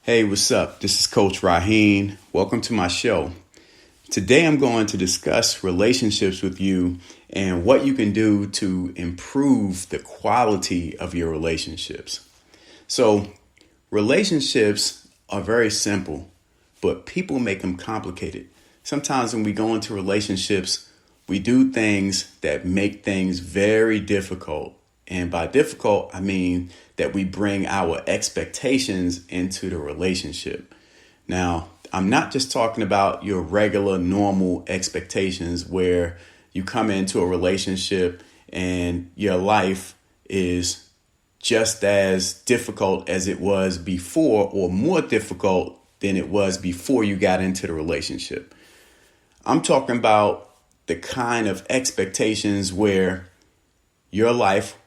Hey, what's up? This is Coach Raheen. Welcome to my show. Today I'm going to discuss relationships with you and what you can do to improve the quality of your relationships. So, relationships are very simple, but people make them complicated. Sometimes when we go into relationships, we do things that make things very difficult. And by difficult, I mean that we bring our expectations into the relationship. Now, I'm not just talking about your regular, normal expectations where you come into a relationship and your life is just as difficult as it was before or more difficult than it was before you got into the relationship. I'm talking about the kind of expectations where your life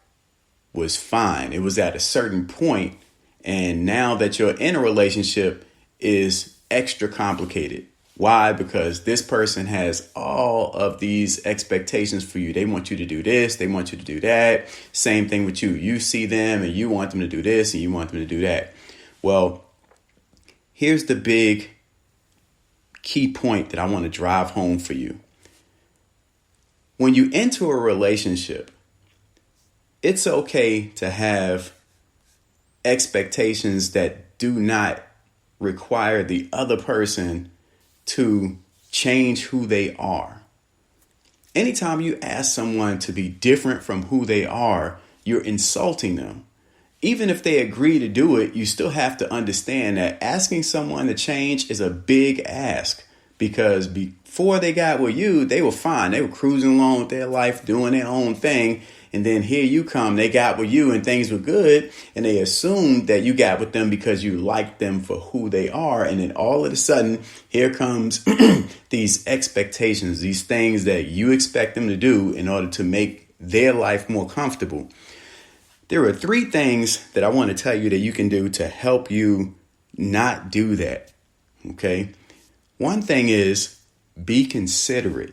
was fine. It was at a certain point, and now that you're in a relationship is extra complicated. Why? Because this person has all of these expectations for you. They want you to do this, they want you to do that. Same thing with you. You see them and you want them to do this and you want them to do that. Well, here's the big key point that I want to drive home for you. When you enter a relationship, it's okay to have expectations that do not require the other person to change who they are. Anytime you ask someone to be different from who they are, you're insulting them. Even if they agree to do it, you still have to understand that asking someone to change is a big ask, because before they got with you, they were fine. They were cruising along with their life, doing their own thing. And then here you come, they got with you and things were good. And they assumed that you got with them because you liked them for who they are. And then all of a sudden, here comes these expectations, these things that you expect them to do in order to make their life more comfortable. There are 3 things that I want to tell you that you can do to help you not do that. Okay. One thing is be considerate.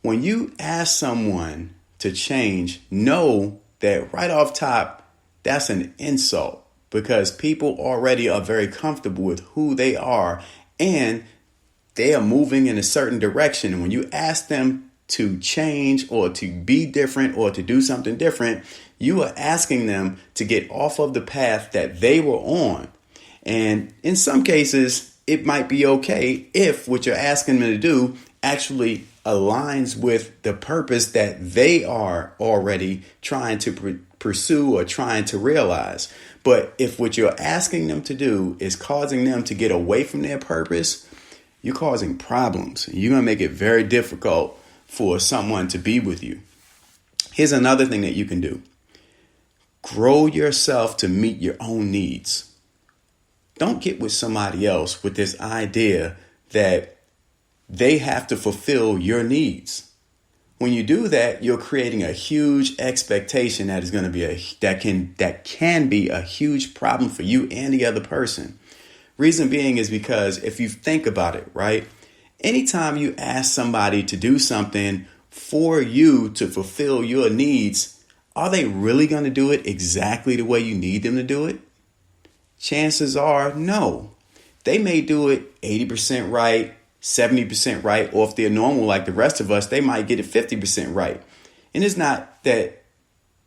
When you ask someone to change, know that right off top, that's an insult, because people already are very comfortable with who they are and they are moving in a certain direction. And when you ask them to change or to be different or to do something different, you are asking them to get off of the path that they were on. And in some cases, it might be okay if what you're asking them to do actually aligns with the purpose that they are already trying to pursue or trying to realize. But if what you're asking them to do is causing them to get away from their purpose, you're causing problems. You're going to make it very difficult for someone to be with you. Here's another thing that you can do. Grow yourself to meet your own needs. Don't get with somebody else with this idea that they have to fulfill your needs. When you do that, you're creating a huge expectation that is going to be that can be a huge problem for you and the other person. Reason being is because if you think about it, right? Anytime you ask somebody to do something for you to fulfill your needs, are they really going to do it exactly the way you need them to do it? Chances are no. They may do it 80% right, 70% right, or if they're normal like the rest of us, they might get it 50% right. And it's not that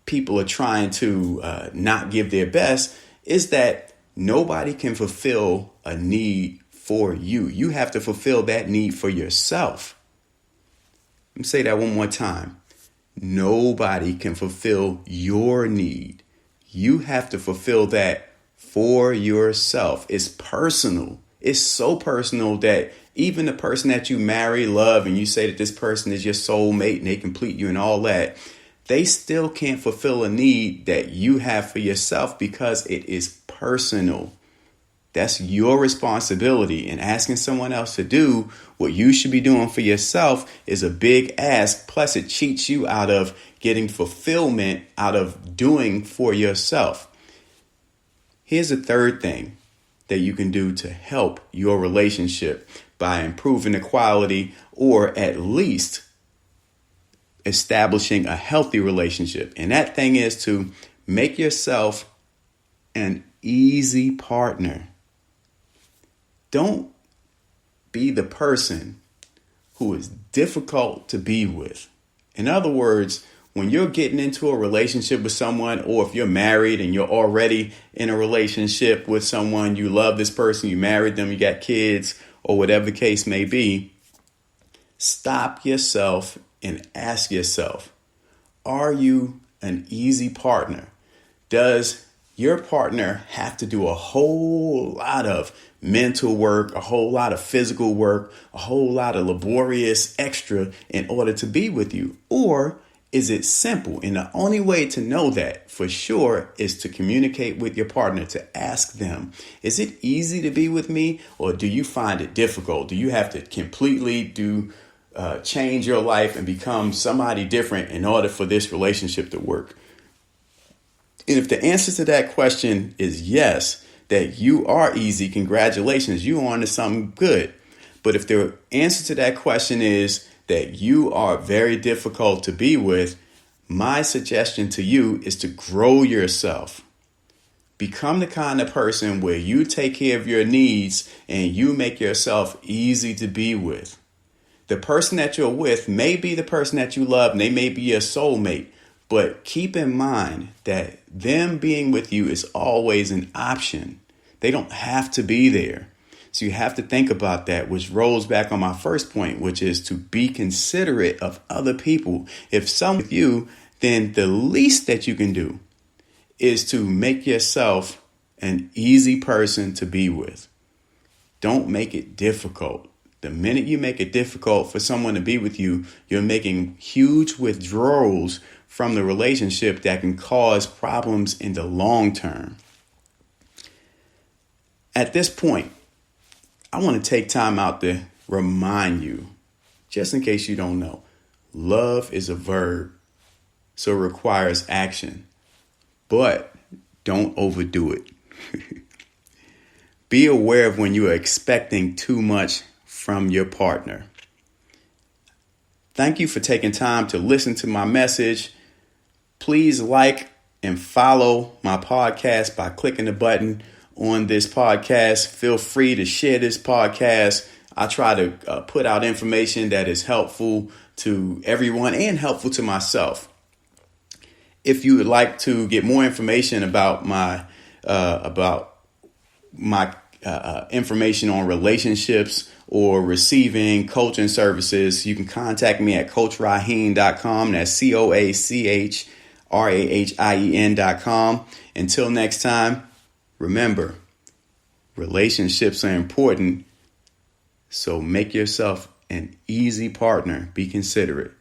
people are trying to not give their best. It's that nobody can fulfill a need for you. You have to fulfill that need for yourself. Let me say that one more time. Nobody can fulfill your need. You have to fulfill that for yourself. It's personal. It's so personal that even the person that you marry, love, and you say that this person is your soulmate and they complete you and all that, they still can't fulfill a need that you have for yourself because it is personal. That's your responsibility. And asking someone else to do what you should be doing for yourself is a big ask. Plus, it cheats you out of getting fulfillment out of doing for yourself. Here's a third thing that you can do to help your relationship by improving the quality or at least establishing a healthy relationship. And that thing is to make yourself an easy partner. Don't be the person who is difficult to be with. In other words, when you're getting into a relationship with someone, or if you're married and you're already in a relationship with someone, you love this person, you married them, you got kids, or whatever the case may be, stop yourself and ask yourself, are you an easy partner? Does your partner have to do a whole lot of mental work, a whole lot of physical work, a whole lot of laborious extra in order to be with you? Or is it simple? And the only way to know that for sure is to communicate with your partner, to ask them, is it easy to be with me, or do you find it difficult? Do you have to completely change your life and become somebody different in order for this relationship to work? And if the answer to that question is yes, that you are easy, congratulations, you on to something good. But if the answer to that question is that you are very difficult to be with, my suggestion to you is to grow yourself. Become the kind of person where you take care of your needs and you make yourself easy to be with. The person that you're with may be the person that you love, and they may be your soulmate. But keep in mind that them being with you is always an option. They don't have to be there. So you have to think about that, which rolls back on my first point, which is to be considerate of other people. If someone with you, then the least that you can do is to make yourself an easy person to be with. Don't make it difficult. The minute you make it difficult for someone to be with you, you're making huge withdrawals from the relationship that can cause problems in the long term. At this point, I want to take time out to remind you, just in case you don't know, love is a verb, so it requires action, but don't overdo it. Be aware of when you are expecting too much from your partner. Thank you for taking time to listen to my message. Please like and follow my podcast by clicking the button on this podcast. Feel free to share this podcast. I try to put out information that is helpful to everyone and helpful to myself. If you would like to get more information about my information on relationships or receiving coaching services, you can contact me at coachraheen.com. That's CoachRahien.com. Until next time, remember, relationships are important, so make yourself an easy partner. Be considerate.